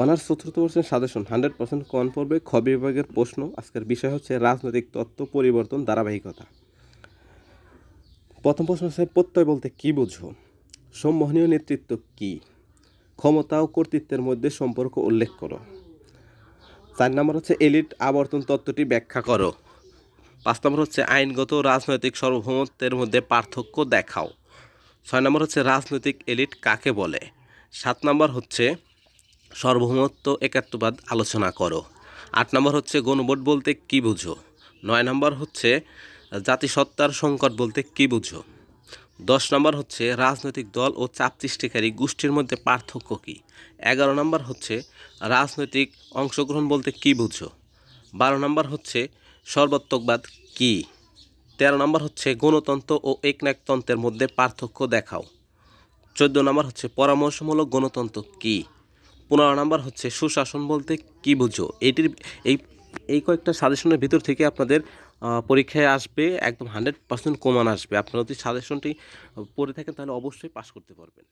Honours চতুর্থ বর্ষের suggestion 100% common পড়বে। খ বিভাগের প্রশ্ন। আজকের বিষয় হচ্ছে রাজনৈতিক তত্ত্ব পরিবর্তন ধারাবাহিকতা। প্রথম প্রশ্ন হচ্ছে প্রত্যয় বলতে কী বুঝো? সম্মোহনীয় নেতৃত্ব কী? ক্ষমতা ও কর্তৃত্বের মধ্যে সম্পর্ক উল্লেখ করো। 4 নম্বর হচ্ছে এলিট আবর্তন তত্ত্বটি ব্যাখ্যা করো। 5 নম্বর হচ্ছে আইনগত ও রাজনৈতিক সার্বভৌমত্বের মধ্যে পার্থক্য দেখাও। 6 নম্বর হচ্ছে রাজনৈতিক এলিট কাকে বলে। 7 নম্বর হচ্ছে সার্বভৌমত্ব একাত্মবাদ আলোচনা করো। 8 নম্বর হচ্ছে গণভোট বলতে কী বুঝো। 9 নম্বর হচ্ছে জাতিসত্তার সংকট বলতে কী বুঝো। 10 নম্বর হচ্ছে রাজনৈতিক দল ও চাপ সৃষ্টিকারী গোষ্ঠীর মধ্যে পার্থক্য কী। 11 নম্বর হচ্ছে রাজনৈতিক অংশগ্রহণ বলতে কী বুঝো। 12 নম্বর হচ্ছে সর্বাত্মকবাদ কী। 13 নম্বর হচ্ছে গণতন্ত্র ও একনায়কতন্ত্রের মধ্যে পার্থক্য দেখাও। 14 নম্বর হচ্ছে পরামর্শমূলক গণতন্ত্র কী। 15 নম্বর হচ্ছে সুশাসন বলতে কী বুঝো। এই এই কয়েকটা সাজেশনের ভিতর থেকে আপনাদের পরীক্ষায় আসবে, একদম 100% কমন আসবে। আপনারা যদি সাজেশনটি পড়ে থাকেন তাহলে অবশ্যই পাস করতে পারবেন।